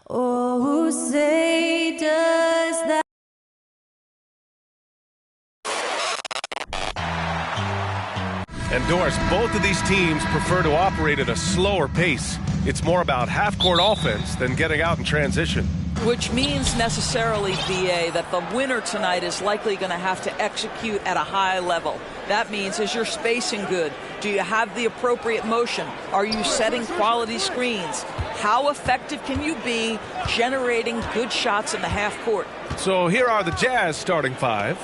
Oh, who say does that? And Doris, both of these teams prefer to operate at a slower pace. It's more about half-court offense than getting out in transition. Which means necessarily, BA, that the winner tonight is likely going to have to execute at a high level. That means, is your spacing good? Do you have the appropriate motion? Are you setting quality screens? How effective can you be generating good shots in the half court? So here are the Jazz starting five.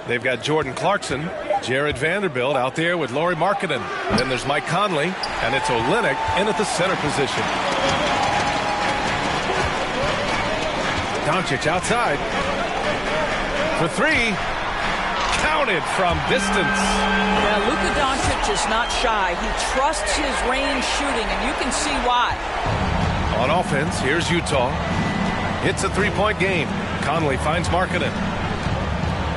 They've got Jordan Clarkson, Jared Vanderbilt out there with Lauri Markkanen. Then there's Mike Conley, and it's Olynyk in at the center position. Doncic outside for three. Counted from distance. Yeah, Luka Doncic is not shy. He trusts his range shooting, and you can see why. On offense, here's Utah. It's a three-point game. Conley finds Markkanen.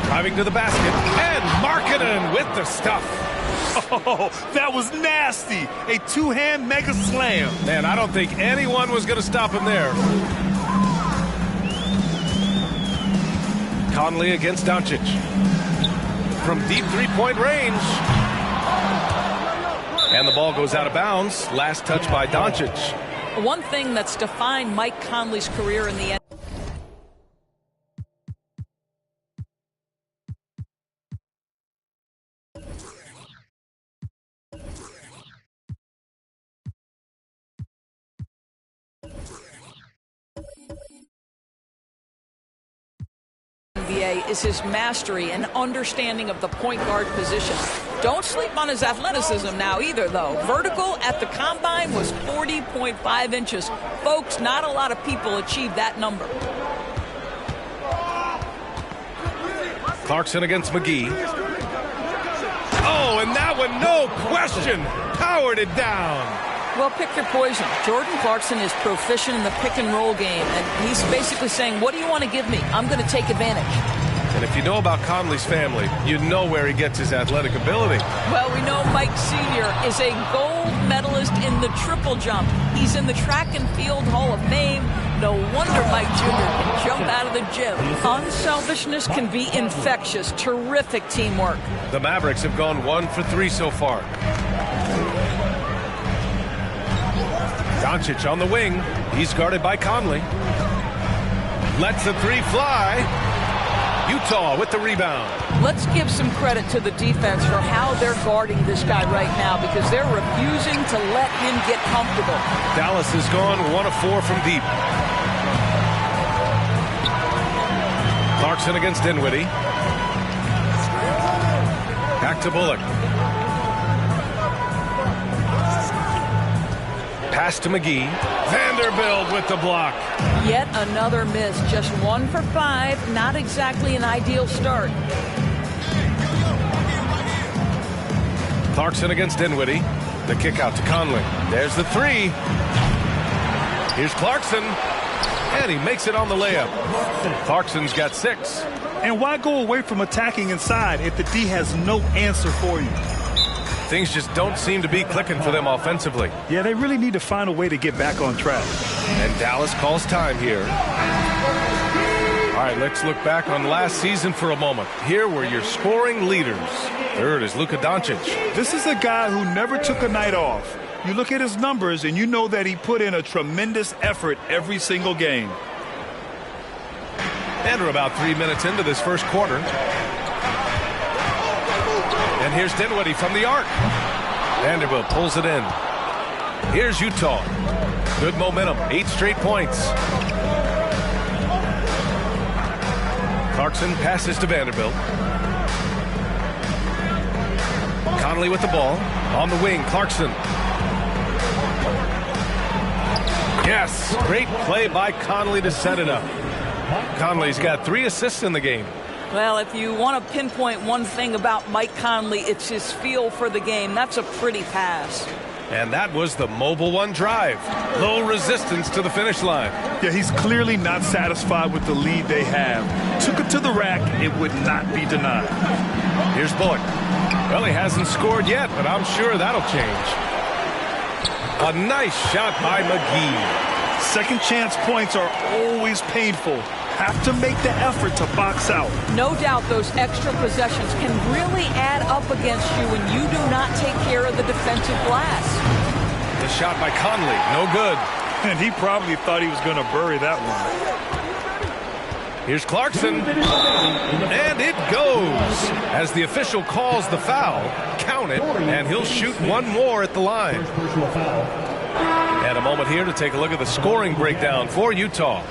Driving to the basket, and Markkanen with the stuff. Oh, that was nasty. A two-hand mega slam. Man, I don't think anyone was going to stop him there. Conley against Doncic. From deep three-point range. And the ball goes out of bounds. Last touch by Doncic. One thing that's defined Mike Conley's career in the NBA is his mastery and understanding of the point guard position. Don't sleep on his athleticism now either, though. Vertical at the combine was 40.5 inches. Folks, not a lot of people achieve that number. Clarkson against McGee. Oh, and that one, no question, powered it down. Well, pick your poison. Jordan Clarkson is proficient in the pick-and-roll game, and he's basically saying, what do you want to give me? I'm going to take advantage. And if you know about Conley's family, you know where he gets his athletic ability. Well, we know Mike Sr. is a gold medalist in the triple jump. He's in the track and field Hall of Fame. No wonder Mike Jr. can jump out of the gym. Unselfishness can be infectious. Terrific teamwork. The Mavericks have gone 1 for 3 so far. Doncic on the wing. He's guarded by Conley. Lets the three fly. Utah with the rebound. Let's give some credit to the defense for how they're guarding this guy right now, because they're refusing to let him get comfortable. Dallas has gone 1 of 4 from deep. Clarkson against Dinwiddie. Back to Bullock. Pass to McGee. Vanderbilt with the block. Yet another miss. Just 1 for 5. Not exactly an ideal start. Clarkson against Dinwiddie. The kick out to Conley. There's the three. Here's Clarkson. And he makes it on the layup. Clarkson's got 6. And why go away from attacking inside if the D has no answer for you? Things just don't seem to be clicking for them offensively. Yeah, they really need to find a way to get back on track. And Dallas calls time here. All right, let's look back on last season for a moment. Here were your scoring leaders. Third is Luka Doncic. This is a guy who never took a night off. You look at his numbers and you know that he put in a tremendous effort every single game. And we're about 3 minutes into this first quarter. And here's Dinwiddie from the arc. Vanderbilt pulls it in. Here's Utah. Good momentum. 8 straight points. Clarkson passes to Vanderbilt. Conley with the ball. On the wing, Clarkson. Yes, great play by Conley to set it up. Conley's got 3 assists in the game. Well, if you want to pinpoint one thing about Mike Conley, it's his feel for the game. That's a pretty pass. And that was the Mobile One drive. Low resistance to the finish line. Yeah, he's clearly not satisfied with the lead they have. Took it to the rack. It would not be denied. Here's Bullock. Well, he hasn't scored yet, but I'm sure that'll change. A nice shot by McGee. Second chance points are always painful. Have to make the effort to box out. No doubt those extra possessions can really add up against you when you do not take care of the defensive glass. The shot by Conley, no good. And he probably thought he was going to bury that one. Here's Clarkson. And it goes. As the official calls the foul, count it, and he'll shoot one more at the line. And a moment here to take a look at the scoring breakdown for Utah.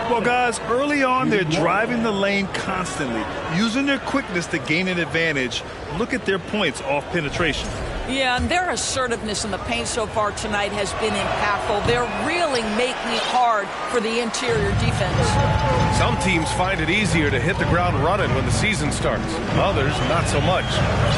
Well, guys, early on, they're driving the lane constantly, using their quickness to gain an advantage. Look at their points off penetration. Yeah, and their assertiveness in the paint so far tonight has been impactful. They're really making it hard for the interior defense. Some teams find it easier to hit the ground running when the season starts. Others, not so much.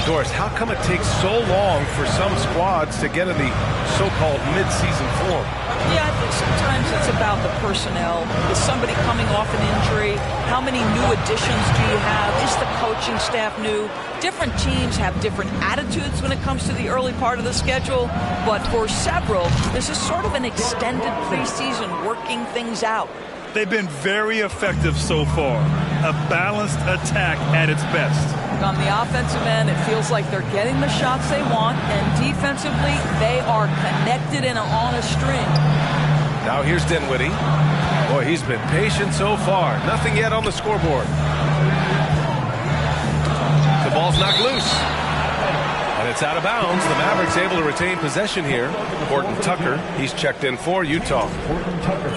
Doris, how come it takes so long for some squads to get in the so-called mid-season form? Yeah, I think sometimes it's about the personnel. Is somebody coming off an injury? How many new additions do you have? Is the coaching staff new? Different teams have different attitudes when it comes to the early part of the schedule. But for several, this is sort of an extended preseason working things out. They've been very effective so far. A balanced attack at its best. On the offensive end, it feels like they're getting the shots they want, and defensively, they are connected and on a string. Now here's Dinwiddie. Boy, he's been patient so far. Nothing yet on the scoreboard. The ball's knocked loose. And it's out of bounds. The Mavericks able to retain possession here. Horton Tucker, he's checked in for Utah. Horton Tucker.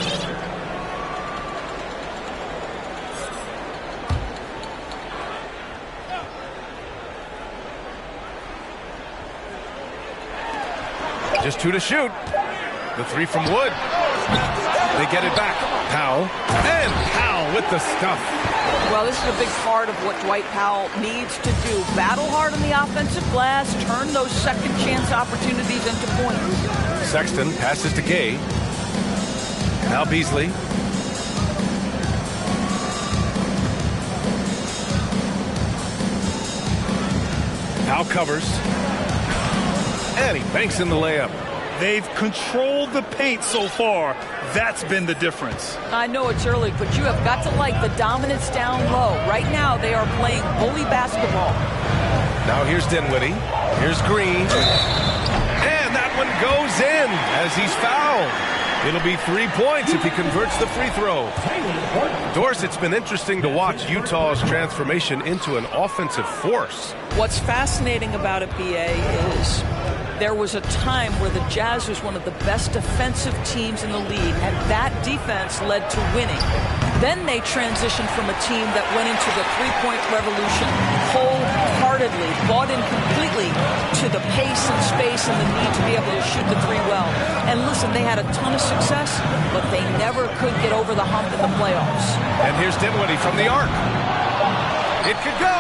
Just two to shoot. The three from Wood. They get it back. Powell. And Powell with the stuff. Well, this is a big part of what Dwight Powell needs to do. Battle hard on the offensive glass. Turn those second chance opportunities into points. Sexton passes to Gay. Now Beasley. Powell covers. And he banks in the layup. They've controlled the paint so far. That's been the difference. I know it's early, but you have got to like the dominance down low. Right now, they are playing bully basketball. Now here's Dinwiddie. Here's Green. And that one goes in as he's fouled. It'll be 3 points if he converts the free throw. Doris, it's been interesting to watch Utah's transformation into an offensive force. What's fascinating about it, BA, is there was a time where the Jazz was one of the best defensive teams in the league, and that defense led to winning. Then they transitioned from a team that went into the three-point revolution wholeheartedly, bought in completely to the pace and space and the need to be able to shoot the three well. And listen, they had a ton of success, but they never could get over the hump in the playoffs. And here's Dinwiddie from the arc. It could go.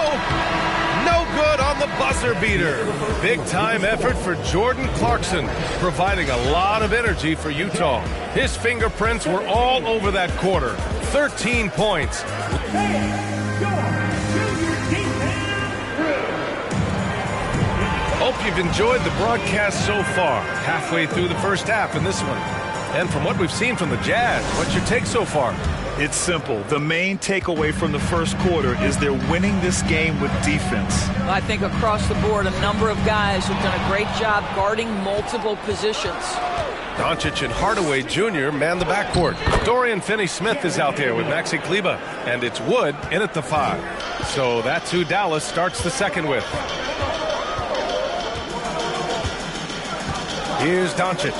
No good on the buzzer beater. Big time effort for Jordan Clarkson, providing a lot of energy for Utah. His fingerprints were all over that quarter. 13 points. Hope you've enjoyed the broadcast so far. Halfway through the first half in this one. And from what we've seen from the Jazz, what's your take so far? It's simple. The main takeaway from the first quarter is they're winning this game with defense. I think across the board, a number of guys have done a great job guarding multiple positions. Doncic and Hardaway Jr. man the backcourt. Dorian Finney-Smith is out there with Maxi Kleber, and it's Wood in at the 5. So that's who Dallas starts the second with. Here's Doncic.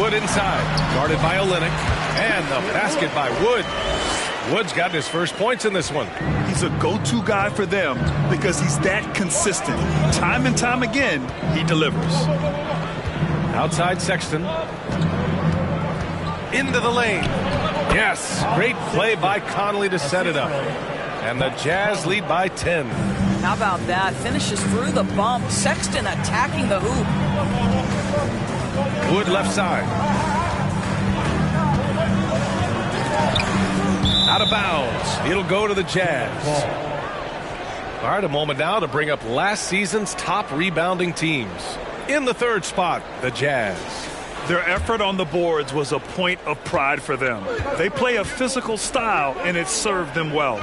Wood inside, guarded by Olynyk, and the basket by Wood. Wood's got his first points in this one. He's a go-to guy for them because he's that consistent. Time and time again, he delivers. Outside Sexton. Into the lane. Yes, great play by Conley to set it up. And the Jazz lead by 10. How about that? Finishes through the bump. Sexton attacking the hoop. Wood left side. Out of bounds. It'll go to the Jazz. All right, a moment now to bring up last season's top rebounding teams. In the third spot, the Jazz. Their effort on the boards was a point of pride for them. They play a physical style, and it served them well.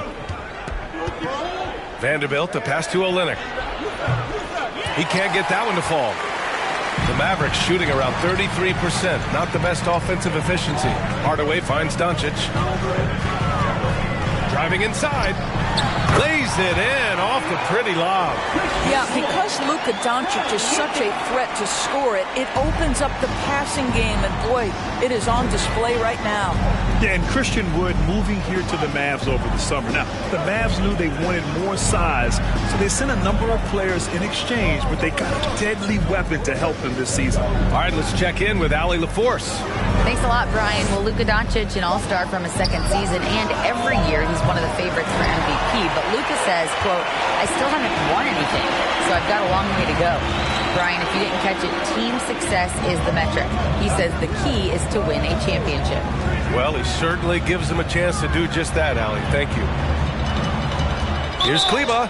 Vanderbilt, the pass to Olynyk. He can't get that one to fall. The Mavericks shooting around 33%. Not the best offensive efficiency. Hardaway finds Doncic. Driving inside. Lays it in off the pretty lob. Yeah, because Luka Doncic is such a threat to score it, it opens up the passing game, and boy, it is on display right now. Yeah, and Christian Wood moving here to the Mavs over the summer. Now, the Mavs knew they wanted more size, so they sent a number of players in exchange, but they got a deadly weapon to help them this season. All right, let's check in with Allie LaForce. Thanks a lot, Brian. Well, Luka Doncic, an all-star from his second season, and every year he's one of the favorites for MVP. But Luka says, quote, I still haven't won anything, so I've got a long way to go. Brian, if you didn't catch it, team success is the metric. He says the key is to win a championship. Well, he certainly gives them a chance to do just that, Allie. Thank you. Here's Kleba.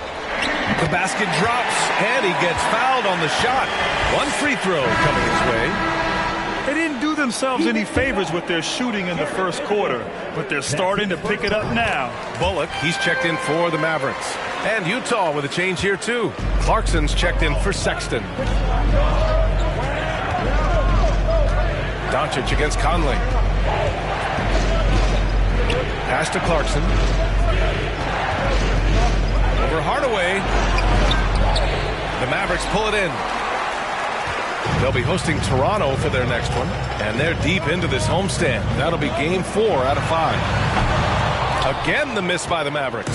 The basket drops, and he gets fouled on the shot. One free throw coming his way. They didn't do themselves any favors with their shooting in the first quarter, but they're starting to pick it up now. Bullock, he's checked in for the Mavericks. And Utah with a change here, too. Clarkson's checked in for Sexton. Doncic against Conley. Pass to Clarkson. Over Hardaway. The Mavericks pull it in. They'll be hosting Toronto for their next one, and they're deep into this homestand. That'll be game 4 out of 5. Again, the miss by the Mavericks.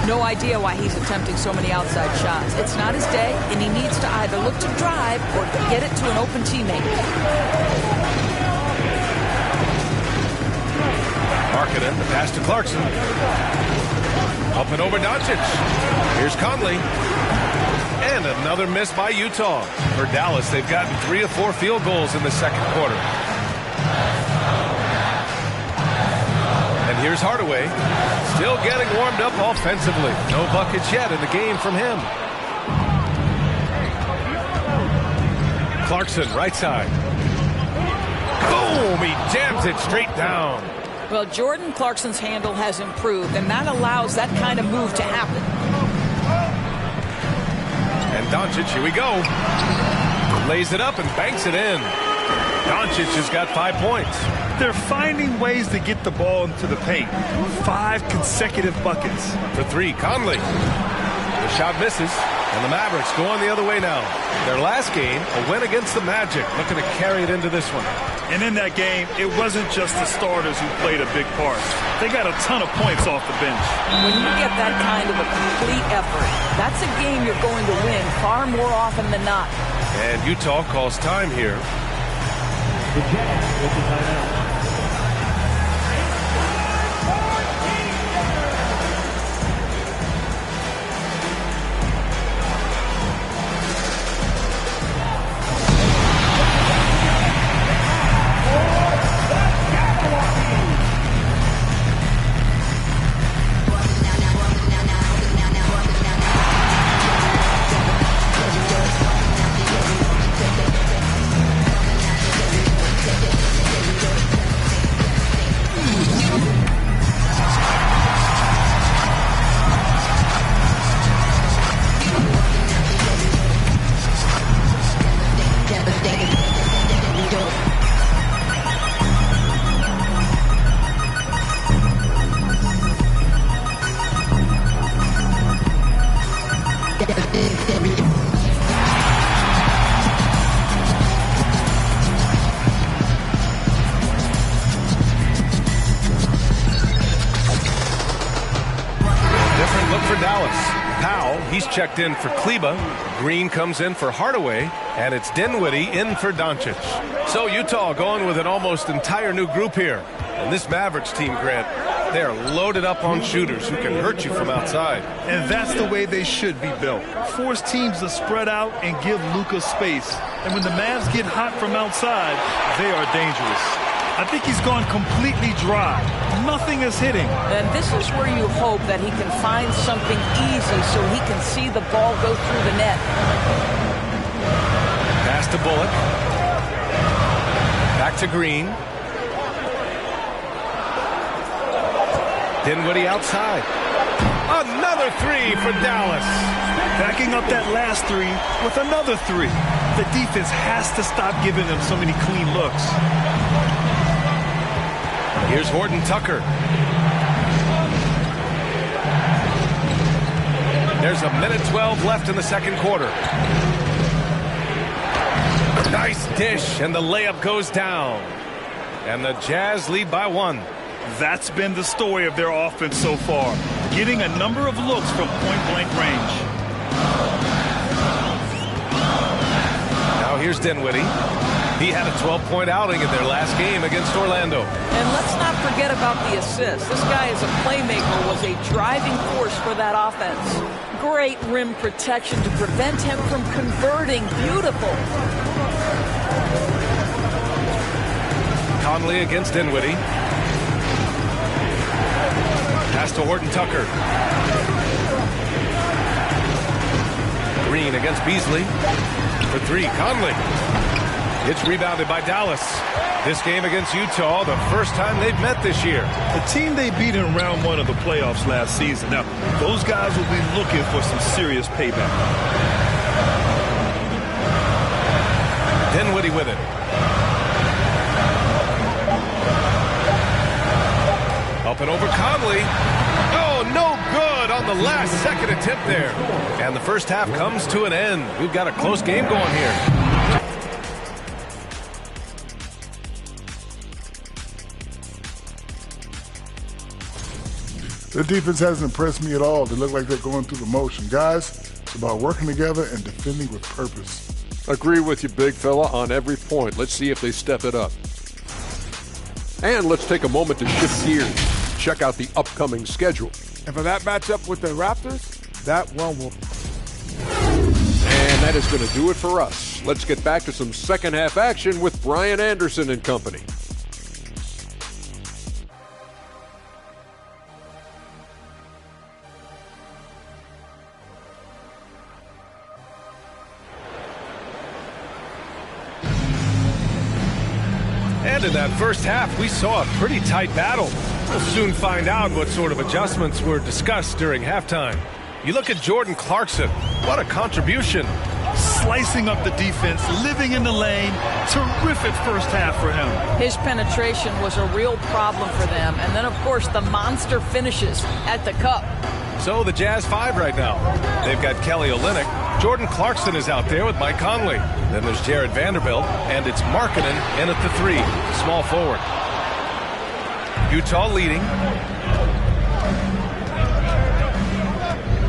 No idea why he's attempting so many outside shots. It's not his day, and he needs to either look to drive or get it to an open teammate. Markkanen, the pass to Clarkson. Up and over Doncic. Here's Conley. And another miss by Utah. For Dallas, they've gotten 3 of 4 field goals in the second quarter. And here's Hardaway. Still getting warmed up offensively. No buckets yet in the game from him. Clarkson, right side. Boom! He jams it straight down. Well, Jordan Clarkson's handle has improved, and that allows that kind of move to happen. And Doncic, here we go. Lays it up and banks it in. Doncic has got 5 points. They're finding ways to get the ball into the paint. 5 consecutive buckets. For 3, Conley. The shot misses, and the Mavericks go on the other way now. Their last game, a win against the Magic, looking to carry it into this one. And in that game, it wasn't just the starters who played a big part. They got a ton of points off the bench. When you get that kind of a complete effort, that's a game you're going to win far more often than not. And Utah calls time here. The Jazz with the timeout. He's checked in for Kleba. Green comes in for Hardaway. And it's Dinwiddie in for Doncic. So Utah going with an almost entire new group here. And this Mavericks team, Grant, they are loaded up on shooters who can hurt you from outside. And that's the way they should be built. Force teams to spread out and give Luka space. And when the Mavs get hot from outside, they are dangerous. I think he's gone completely dry. Nothing is hitting. And this is where you hope that he can find something easy so he can see the ball go through the net. Pass to to Bullock. Back to Green. Dinwiddie outside. Another three for Dallas. Backing up that last three with another three. The defense has to stop giving them so many clean looks. Here's Horton Tucker. There's a minute 12 left in the second quarter. Nice dish, and the layup goes down. And the Jazz lead by 1. That's been the story of their offense so far, getting a number of looks from point-blank range. Now here's Dinwiddie. He had a 12-point outing in their last game against Orlando. And let's not forget about the assist. This guy is a playmaker, was a driving force for that offense. Great rim protection to prevent him from converting. Beautiful. Conley against Dinwiddie. Pass to Horton Tucker. Green against Beasley. For 3, Conley. It's rebounded by Dallas. This game against Utah, the first time they've met this year. The team they beat in round 1 of the playoffs last season. Now, those guys will be looking for some serious payback. Dinwiddie with it. Up and over Conley. Oh, no good on the last second attempt there. And the first half comes to an end. We've got a close game going here. Their defense hasn't impressed me at all. They look like they're going through the motion. Guys, it's about working together and defending with purpose. Agree with you, big fella, on every point. Let's see if they step it up. And let's take a moment to shift gears. Check out the upcoming schedule. And for that matchup with the Raptors, that one will. And that is going to do it for us. Let's get back to some second half action with Brian Anderson and company. And in that first half, we saw a pretty tight battle. We'll soon find out what sort of adjustments were discussed during halftime. You look at Jordan Clarkson. What a contribution. Slicing up the defense, living in the lane. Terrific first half for him. His penetration was a real problem for them. And then, of course, the monster finishes at the cup. So the Jazz 5 right now. They've got Kelly Olynyk. Jordan Clarkson is out there with Mike Conley. Then there's Jared Vanderbilt, and it's Markkanen in at the 3, small forward. Utah leading.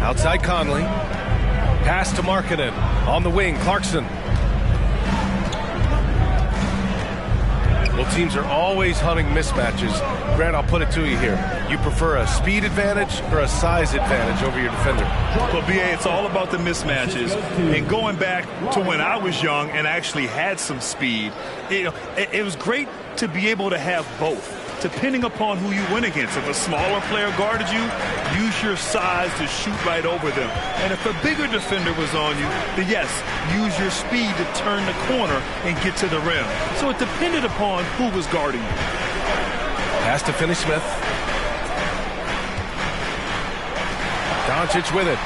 Outside Conley. Pass to Markkanen. On the wing, Clarkson. Well, teams are always hunting mismatches. Grant, I'll put it to you here. You prefer a speed advantage or a size advantage over your defender? Well, BA, it's all about the mismatches. And going back to when I was young and actually had some speed, it was great to be able to have both, depending upon who you went against. If a smaller player guarded you, use your size to shoot right over them. And if a bigger defender was on you, then yes, use your speed to turn the corner and get to the rim. So it depended upon who was guarding you. Pass to Finney-Smith. Doncic with it.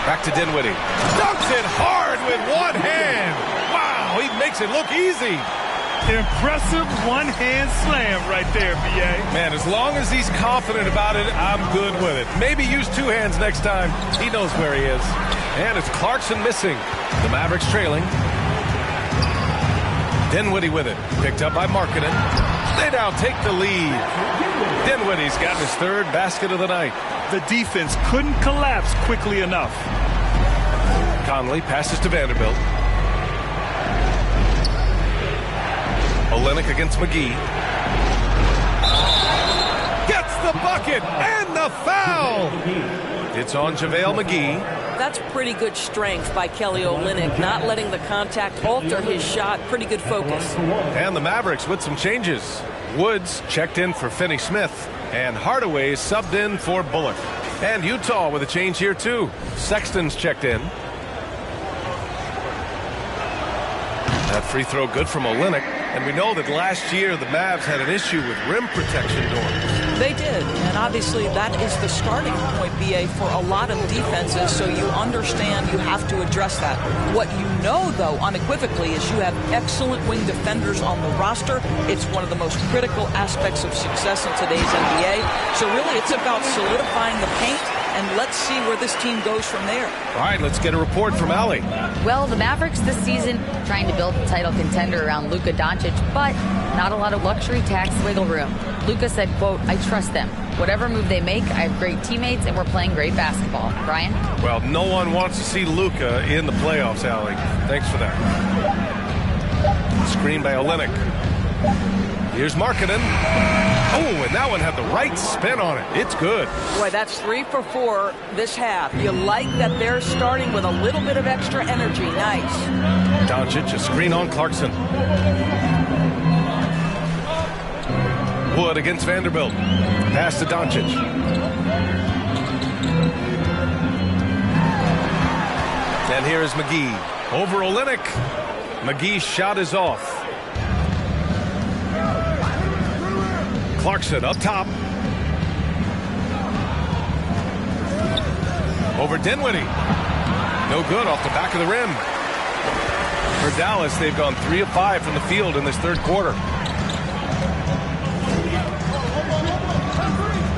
Back to Dinwiddie. Dunks it hard with one hand. Wow, he makes it look easy. Impressive one-hand slam right there, B.A. Man, as long as he's confident about it, I'm good with it. Maybe use 2 hands next time. He knows where he is. And it's Clarkson missing. The Mavericks trailing. Dinwiddie with it. Picked up by Markkanen. They now take the lead. Dinwiddie's got his 3rd basket of the night. The defense couldn't collapse quickly enough. Conley passes to Vanderbilt. Olynyk against McGee. Gets the bucket and the foul. It's on JaVale McGee. That's pretty good strength by Kelly Olynyk, not letting the contact alter his shot. Pretty good focus. And the Mavericks with some changes. Woods checked in for Finney-Smith, and Hardaway subbed in for Bullock. And Utah with a change here too. Sexton's checked in. That free throw good from Olynyk. And we know that last year the Mavs had an issue with rim protection doors. They did, and obviously that is the starting point, BA, for a lot of defenses, so you understand you have to address that. What you know, though, unequivocally, is you have excellent wing defenders on the roster. It's one of the most critical aspects of success in today's NBA. So really, it's about solidifying the paint, and let's see where this team goes from there. All right, let's get a report from Allie. Well, the Mavericks this season trying to build a title contender around Luka Doncic, but not a lot of luxury tax wiggle room. Luka said, quote, "I trust them. Whatever move they make, I have great teammates and we're playing great basketball." Brian? Well, no one wants to see Luka in the playoffs, Allie. Thanks for that. Screen by Olynyk. Here's Markkanen. Oh, and that one had the right spin on it. It's good. Boy, that's 3 for 4 this half. You like that they're starting with a little bit of extra energy. Nice. Doncic, a screen on Clarkson. Wood against Vanderbilt. Pass to Doncic. And here is McGee. Over Olynyk. McGee's shot is off. Clarkson up top. Over Dinwiddie. No good off the back of the rim. For Dallas, they've gone 3 of 5 from the field in this third quarter.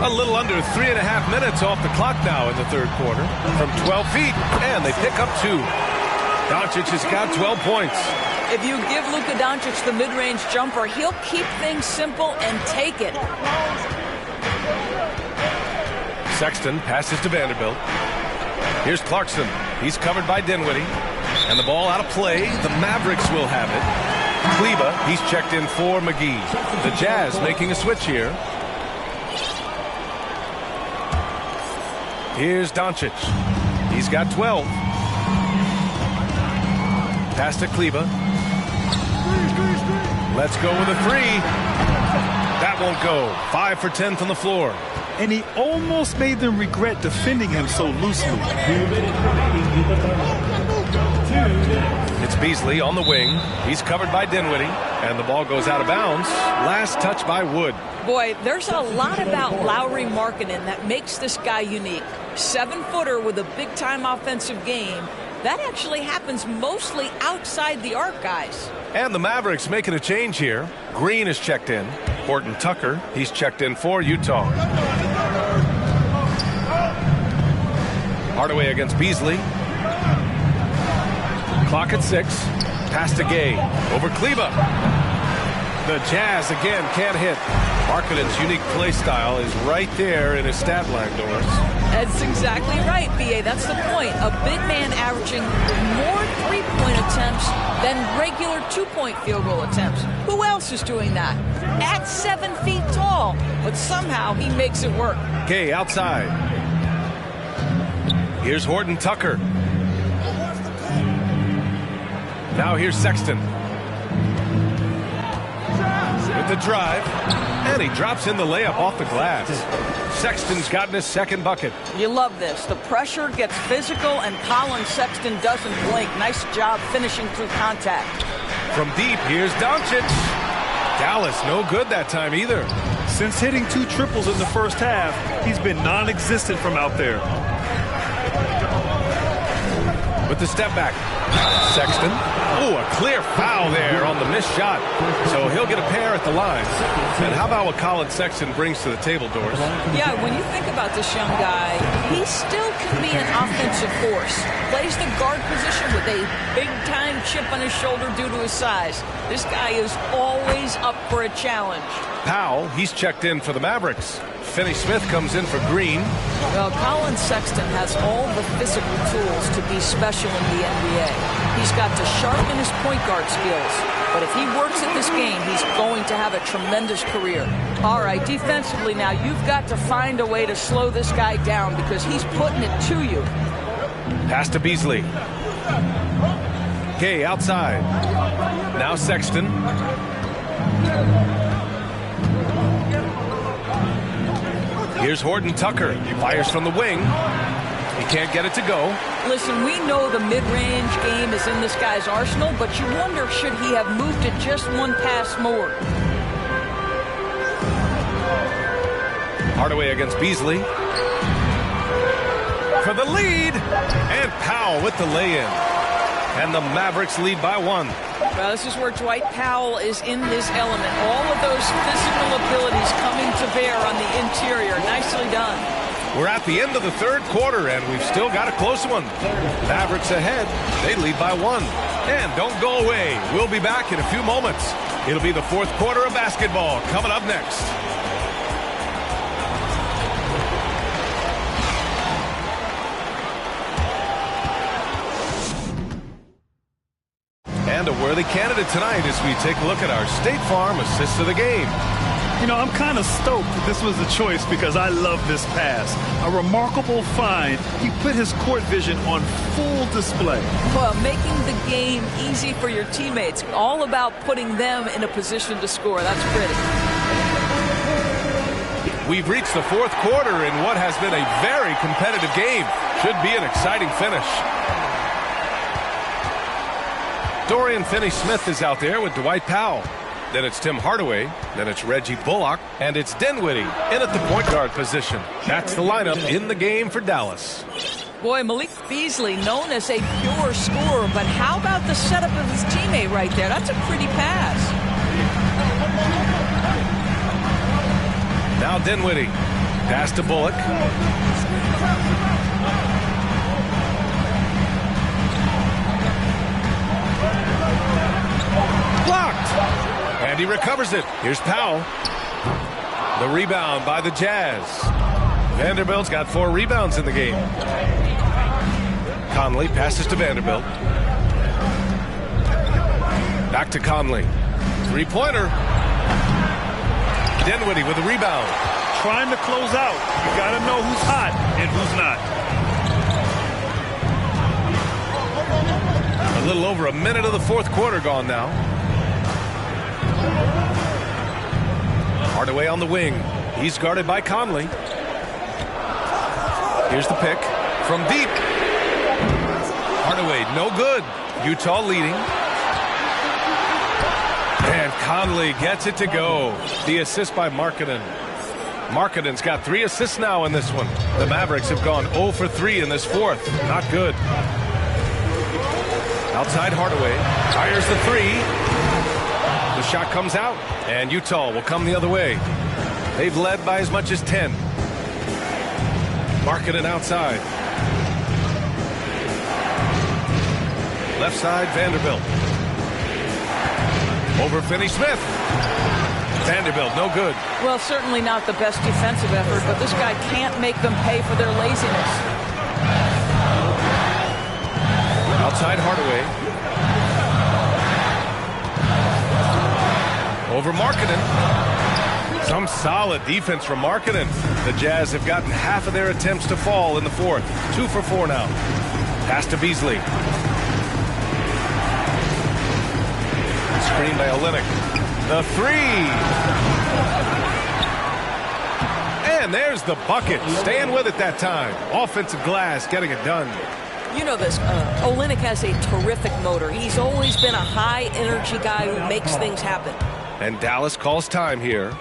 A little under 3.5 minutes off the clock now in the third quarter. From 12 feet, and they pick up 2. Doncic has got 12 points. If you give Luka Doncic the mid-range jumper, he'll keep things simple and take it. Sexton passes to Vanderbilt. Here's Clarkson. He's covered by Dinwiddie. And the ball out of play. The Mavericks will have it. Kleba, he's checked in for McGee. The Jazz making a switch here. Here's Doncic. He's got 12. Pass to Kleba. Let's go with a 3. That won't go. 5 for 10 from the floor. And he almost made them regret defending him so loosely. 2 minutes remaining in the third. 2 minutes. It's Beasley on the wing. He's covered by Dinwiddie. And the ball goes out of bounds. Last touch by Wood. Boy, there's a lot about Lauri Markkanen that makes this guy unique. 7-footer with a big-time offensive game. That actually happens mostly outside the arc, guys. And the Mavericks making a change here. Green is checked in. Horton Tucker, he's checked in for Utah. Hardaway against Beasley. Clock at 6. Pass to Gay. Over Kleba. The Jazz again can't hit. Markkanen's unique play style is right there in his stat line, Doris. That's exactly right, BA. That's the point. A big man averaging more three-point attempts than regular two-point field goal attempts. Who else is doing that? At 7 feet tall. But somehow he makes it work. Gay outside. Here's Horton Tucker. Now here's Sexton. With the drive, and he drops in the layup off the glass. Sexton's gotten his second bucket. You love this. The pressure gets physical, and Colin Sexton doesn't blink. Nice job finishing through contact. From deep, here's Doncic. Dallas, no good that time either. Since hitting 2 triples in the first half, he's been non-existent from out there. With the step back. Sexton. Oh, a clear foul there on the missed shot. So he'll get a pair at the line. And how about what Colin Sexton brings to the table, Doris? Yeah, when you think about this young guy, he still can be an offensive force. Plays the guard position with a big-time chip on his shoulder due to his size. This guy is always up for a challenge. Powell, he's checked in for the Mavericks. Finney-Smith comes in for Green. Well, Colin Sexton has all the physical tools to be special in the NBA. He's got to sharpen his point guard skills. But if he works at this game, he's going to have a tremendous career. All right, defensively now, you've got to find a way to slow this guy down because he's putting it to you. Pass to Beasley. Gay outside. Now Sexton. Here's Horton Tucker. Fires from the wing. He can't get it to go. Listen, we know the mid-range game is in this guy's arsenal, but you wonder, should he have moved it just one pass more? Hardaway against Beasley. For the lead. And Powell with the lay-in. And the Mavericks lead by 1. Well, this is where Dwight Powell is in his element. All of those physical abilities coming to bear on the interior. Nicely done. We're at the end of the third quarter, and we've still got a close one. Mavericks ahead. They lead by 1. And don't go away. We'll be back in a few moments. It'll be the fourth quarter of basketball coming up next. And a worthy candidate tonight as we take a look at our State Farm assist of the game. You know, I'm kind of stoked that this was a choice because I love this pass. A remarkable find. He put his court vision on full display. Well, making the game easy for your teammates. All about putting them in a position to score. That's pretty. We've reached the fourth quarter in what has been a very competitive game. Should be an exciting finish. Dorian Finney-Smith is out there with Dwight Powell. Then it's Tim Hardaway. Then it's Reggie Bullock. And it's Dinwiddie in at the point guard position. That's the lineup in the game for Dallas. Boy, Malik Beasley, known as a pure scorer, but how about the setup of his teammate right there? That's a pretty pass. Now Dinwiddie. Pass to Bullock. Blocked. And he recovers it. Here's Powell. The rebound by the Jazz. Vanderbilt's got 4 rebounds in the game. Conley passes to Vanderbilt. Back to Conley. Three-pointer. Dinwiddie with the rebound. Trying to close out. You got to know who's hot and who's not. A little over a minute of the fourth quarter gone now. Hardaway on the wing. He's guarded by Conley. Here's the pick from deep. Hardaway, no good. Utah leading. And Conley gets it to go. The assist by Markkanen. Markkanen's got 3 assists now in this one. The Mavericks have gone 0 for 3 in this fourth. Not good. Outside Hardaway. Fires the 3. The shot comes out, and Utah will come the other way. They've led by as much as 10. Markkanen outside. Left side, Vanderbilt. Over Finney-Smith. Vanderbilt, no good. Well, certainly not the best defensive effort, but this guy can't make them pay for their laziness. Outside Hardaway. Over Markkanen. Some solid defense from Markkanen. The Jazz have gotten half of their attempts to fall in the fourth. 2 for 4 now. Pass to Beasley. Screen by Olynyk. The 3. And there's the bucket. Staying with it that time. Offensive glass getting it done. You know this, Olynyk has a terrific motor. He's always been a high-energy guy who makes things happen. And Dallas calls time here.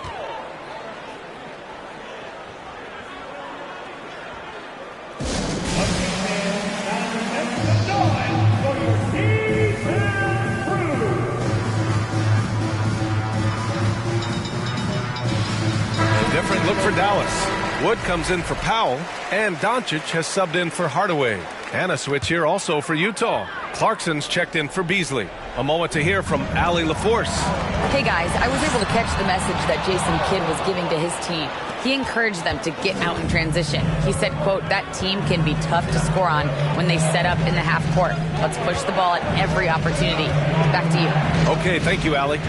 A different look for Dallas. Wood comes in for Powell, and Doncic has subbed in for Hardaway. And a switch here also for Utah. Clarkson's checked in for Beasley. A moment to hear from Allie LaForce. Hey guys, I was able to catch the message that Jason Kidd was giving to his team. He encouraged them to get out in transition. He said, quote, that team can be tough to score on when they set up in the half court. Let's push the ball at every opportunity. Back to you. Okay, thank you, Allie.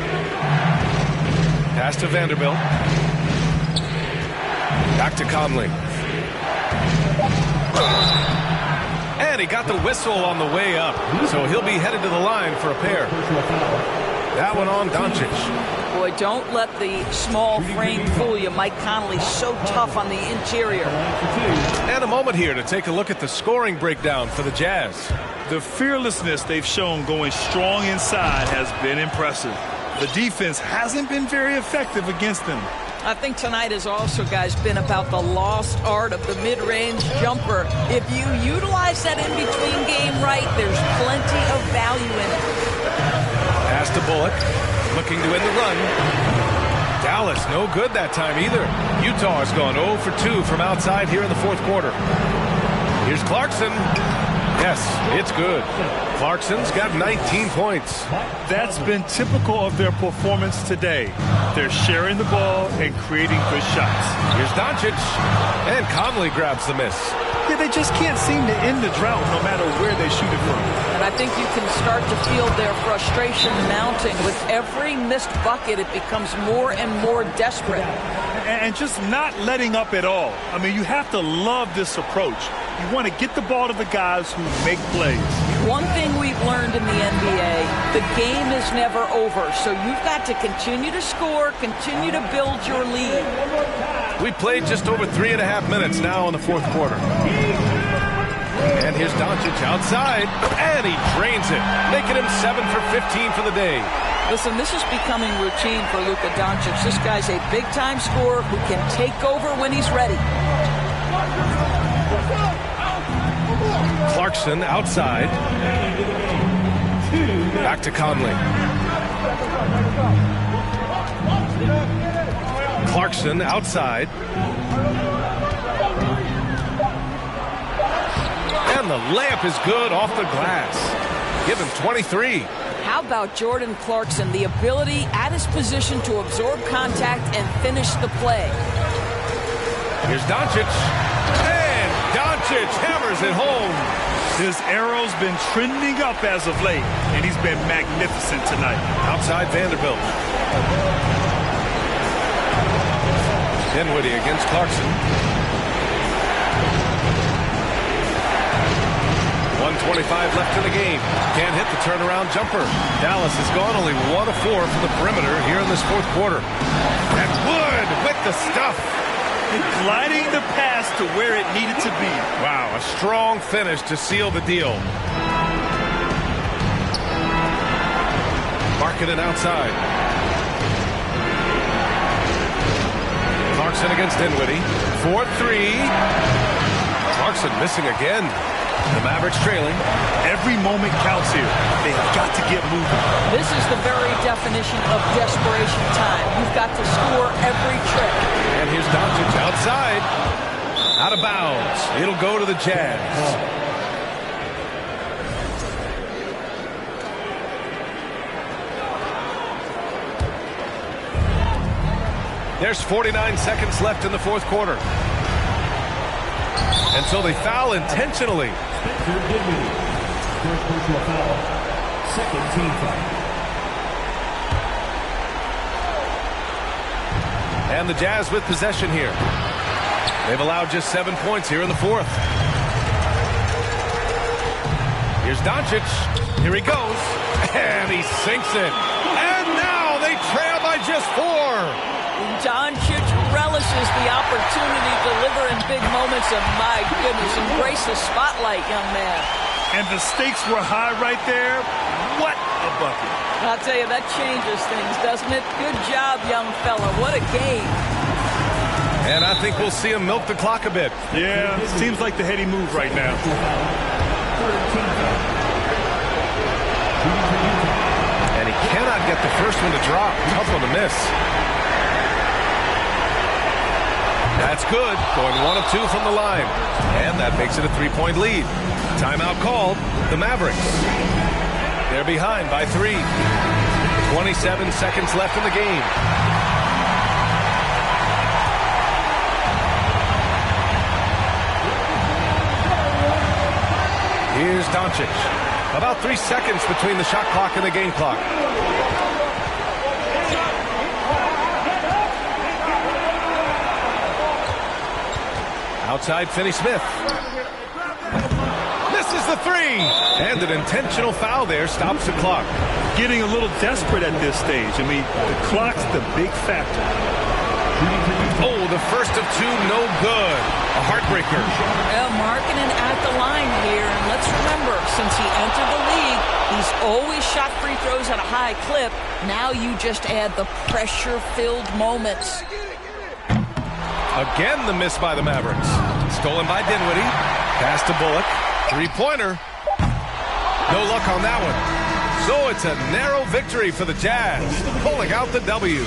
Pass to Vanderbilt. Back to Conley. And he got the whistle on the way up, so he'll be headed to the line for a pair. That one on Doncic. Boy, don't let the small frame fool you. Mike Conley so tough on the interior. And a moment here to take a look at the scoring breakdown for the Jazz. The fearlessness they've shown going strong inside has been impressive. The defense hasn't been very effective against them. I think tonight has also, guys, been about the lost art of the mid-range jumper. If you utilize that in-between game right, there's plenty of value in it. Pass to Bullock, looking to end the run. Dallas, no good that time either. Utah has gone 0 for 2 from outside here in the fourth quarter. Here's Clarkson. Yes, it's good. Clarkson's got 19 points. That's been typical of their performance today. They're sharing the ball and creating good shots. Here's Doncic, and Conley grabs the miss. Yeah, they just can't seem to end the drought no matter where they shoot it from. And I think you can start to feel their frustration mounting. With every missed bucket, it becomes more and more desperate. And just not letting up at all. I mean, you have to love this approach. You want to get the ball to the guys who make plays. One thing we've learned in the NBA, the game is never over. So you've got to continue to score, continue to build your lead. We played just over 3.5 minutes now in the fourth quarter. And here's Doncic outside, and he drains it, making him 7 for 15 for the day. Listen, this is becoming routine for Luka Doncic. This guy's a big-time scorer who can take over when he's ready. Clarkson outside. Back to Conley. Clarkson outside. And the layup is good off the glass. Give him 23. How about Jordan Clarkson, the ability at his position to absorb contact and finish the play? Here's Doncic. And Doncic hammers it home. His arrow's been trending up as of late, and he's been magnificent tonight. Outside Vanderbilt. Dinwiddie against Clarkson. 1:25 left in the game. Can't hit the turnaround jumper. Dallas has gone only 1 of 4 from the perimeter here in this fourth quarter. And Wood with the stuff. Gliding the pass to where it needed to be. Wow, a strong finish to seal the deal. Markkanen outside. Clarkson against Dinwiddie. 4-3. Clarkson missing again. The Mavericks trailing. Every moment counts here. They've got to get moving. This is the very definition of desperation time. You've got to score every trick. And here's Doncic outside. Out of bounds. It'll go to the Jazz. There's 49 seconds left in the fourth quarter. And so they foul intentionally. Second team foul. And the Jazz with possession here. They've allowed just 7 points here in the fourth. Here's Doncic. Here he goes. And he sinks it. And now they trail by just 4. Doncic relishes the opportunity to deliver in big moments, and my goodness, embrace the spotlight, young man. And the stakes were high right there. What a bucket. I'll tell you, that changes things, doesn't it? Good job, young fella. What a game. And I think we'll see him milk the clock a bit. Yeah, seems like the heady move right now. And he cannot get the first one to drop. Tough one to miss. That's good. Going 1 of 2 from the line. And that makes it a 3-point lead. Timeout called. The Mavericks. They're behind by 3. 27 seconds left in the game. Here's Doncic. About 3 seconds between the shot clock and the game clock. Outside Finney-Smith. Misses the 3. And an intentional foul there stops the clock. getting a little desperate at this stage. I mean, the clock's the big factor. Oh, the first of two, no good. A heartbreaker. Well, Markkanen at the line here, and let's remember, since he entered the league, he's always shot free throws at a high clip. Now you just add the pressure-filled moments. Again, the miss by the Mavericks. Stolen by Dinwiddie. Pass to Bullock. Three-pointer. No luck on that one. So it's a narrow victory for the Jazz, pulling out the W.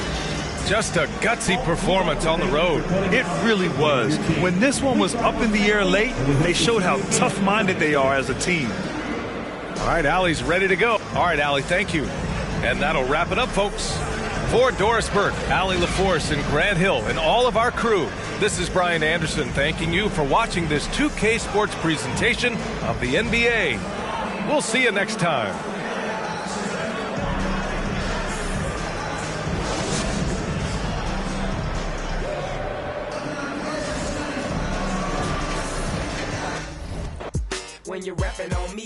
Just a gutsy performance on the road. It really was. When this one was up in the air late, they showed how tough-minded they are as a team. All right, Allie's ready to go. All right, Allie, thank you. And that'll wrap it up, folks. For Doris Burke, Allie LaForce, and Grant Hill, and all of our crew, this is Brian Anderson thanking you for watching this 2K Sports presentation of the NBA. We'll see you next time. When you're rapping on me,